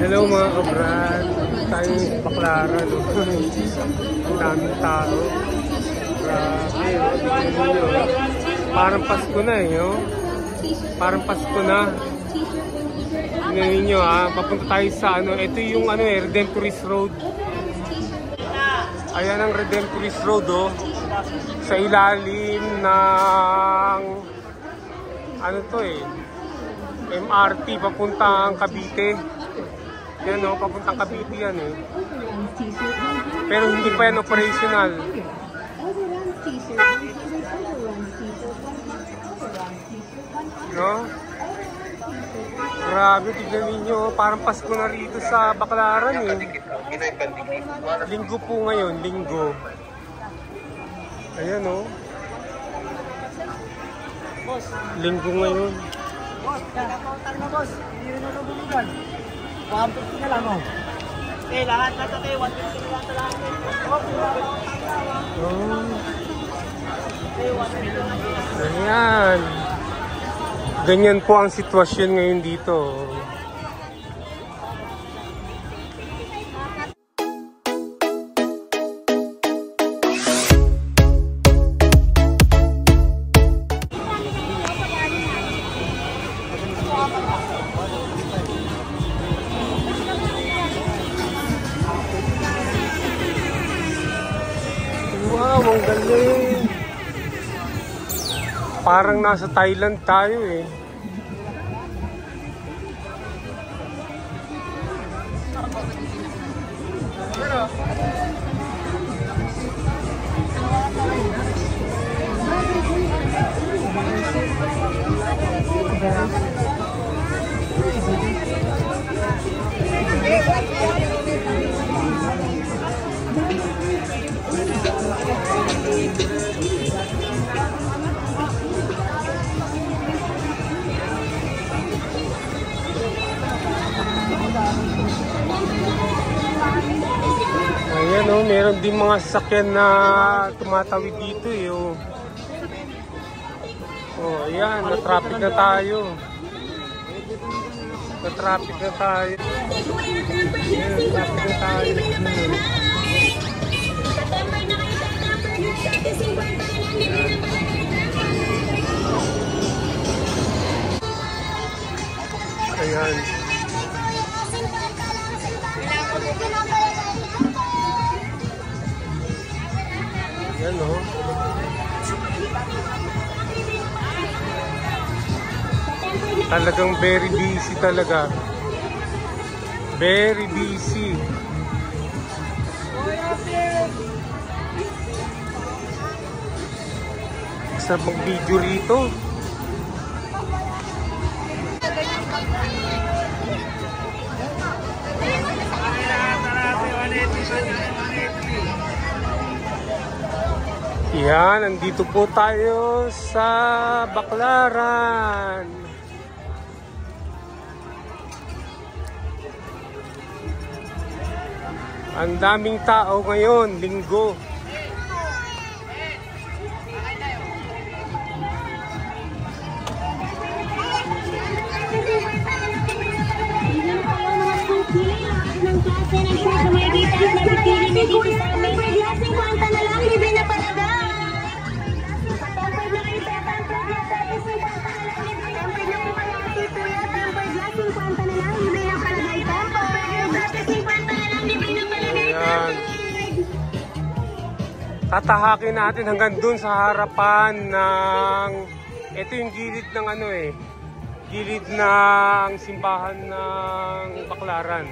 Hello mga kabrad, tayo sa Baclaran, no? Ang daming tao. Grabe, no? Parang Pasko na eh, no? Parang Pasko na. Tingnan ninyo ha, papunta tayo sa ano, ito yung ano eh, Redemptorist Road. Ayan ang Redemptorist Road, oh. Sa ilalim ng ano to eh, MRT papuntang Cavite. Yan o, papuntang Cavite yan eh. Pero hindi pa yan operational. No? Grabe, tignan ninyo. Parang Pasko na rito sa Baclaran eh. Linggo po ngayon, linggo. Ayan o. Linggo ngayon. Boss, kakapautang na boss. Hindi rin nalubulugan. 150 na lang, oh. Eh, lahat na tayo. 150 na lang sa lahat. Ayan. Ganyan po ang sitwasyon ngayon dito. Wow, ang galing. Parang nasa Thailand tayo eh. Ayan o, meron din mga sasakyan na tumatawid dito eh. Oh, ayan, na-traffic na tayo. Na-traffic na tayo. Ayan, na-traffic na tayo. Ayan. Yan o. Talagang very busy talaga. Very busy. Sa mag-video rito. Yan, nandito po tayo sa Baclaran. Ang daming tao ngayon, linggo. Tatahakin natin hanggang dun sa harapan ng, ito yung gilid ng ano eh, gilid ng simbahan ng Baclaran.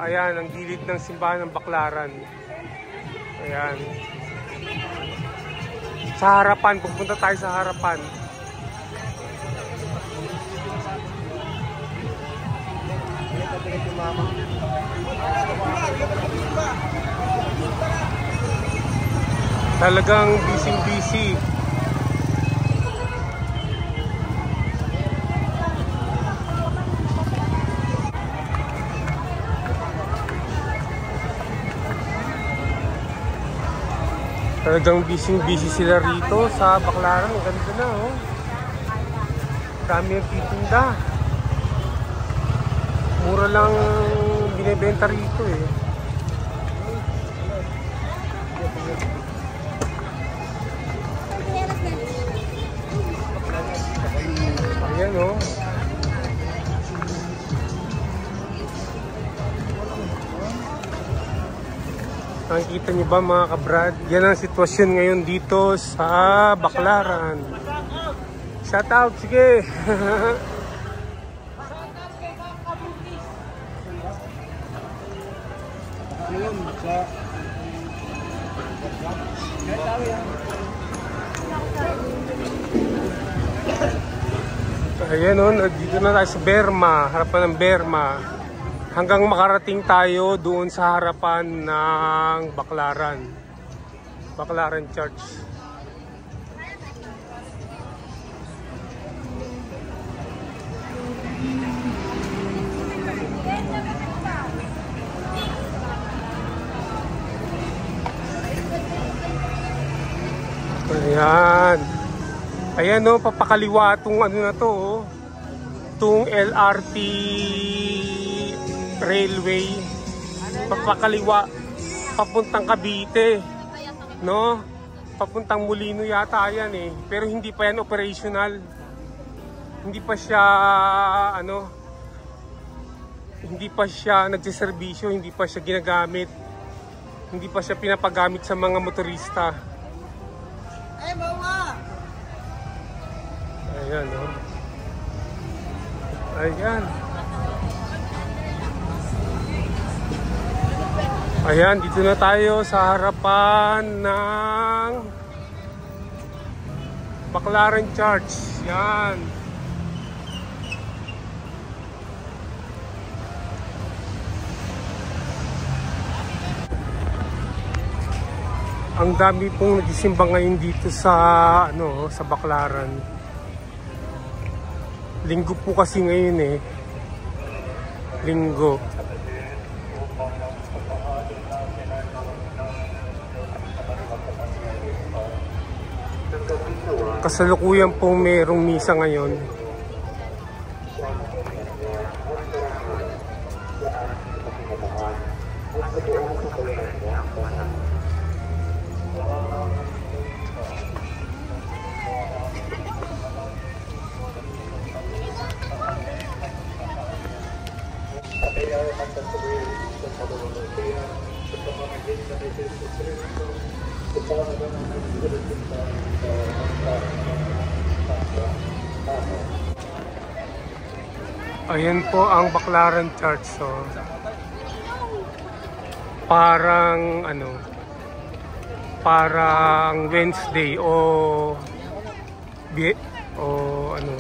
Ayan, ang gilid ng simbahan ng Baclaran. Ayan. Sa harapan, pupunta tayo sa harapan. Talagang busy-busy. Talagang busy-busy sila rito sa Baclaran. Ang ganda na, oh. Dami ang titinda. Mura mura lang binibenta rito eh. Ayan o. Nakikita niyo ba mga kabrad? Yan ang sitwasyon ngayon dito sa Baclaran. Shout out, sige. Ayan o, dito na tayo sa Berma, harapan ng Berma. Hanggang makarating tayo doon sa harapan ng Baclaran. Baclaran Church. Ayan. Ayan o, papakaliwa itong ano na to o. Itong LRT railway. Papakaliwa. Papuntang Cavite. No? Papuntang Molino yata yan eh. Pero hindi pa yan operational. Hindi pa siya ano. Hindi pa siya nagsiservisyo. Hindi pa siya ginagamit. Hindi pa siya pinapagamit sa mga motorista. Ayan, no? Ayan. Ayan, dito na tayo sa harapan ng Baclaran Church. Yan. Ang dami pong nagsisimba ngayon dito sa ano, sa Baclaran. Linggo po kasi ngayon eh. Linggo. Kasalukuyan pong mayroong misa ngayon. Ayan po ang Baclaran Church. So, parang ano, parang Wednesday o ano,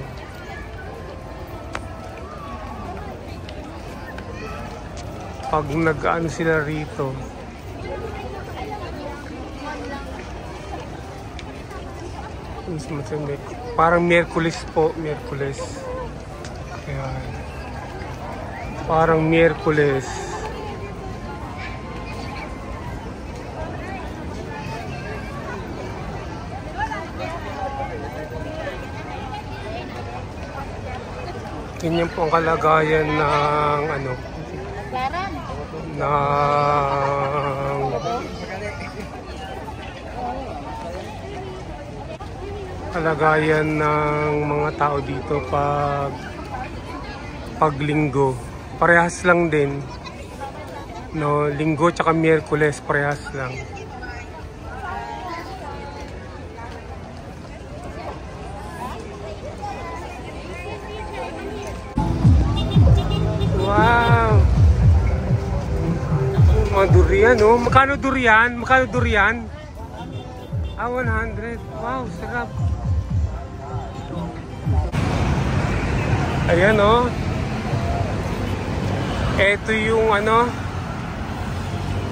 pag nag-ano sila rito. Parang Miyerkules po, Miyerkules. Ayan. Parang Miyerkules. Ganyan po ang kalagayan ng ano, ng kalagayan ng mga tao dito pag linggo. Parehas lang din, no, linggo tsaka Miyerkules parehas lang. Wow, mga durian, no? Magkano durian? Magkano durian? 100. Wow, sarap. Ayan, no? Ito yung ano,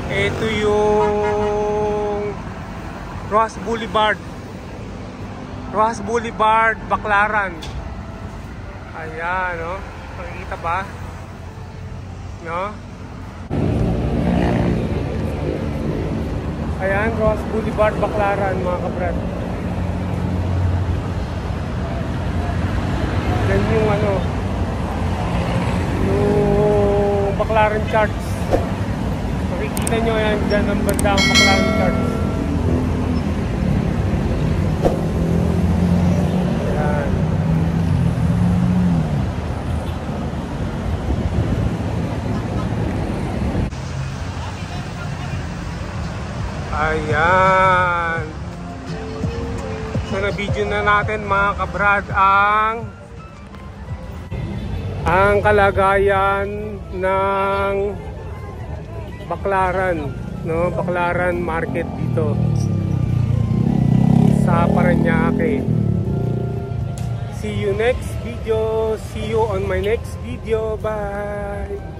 ito yung Roxas Boulevard. Roxas Boulevard, Baclaran. Ayan, no? Makikita ba? No? Ayan, Roxas Boulevard, Baclaran, mga kabrad. Yan yung ano, yung Baclaran Charts. Makikita nyo yan dyan ang bandang Baclaran Charts. Ayan. Ayan. So na-video na natin mga kabrad ang kalagayan ng Baclaran, no? Baclaran Market dito sa Parañaque. See you next video. See you on my next video. Bye.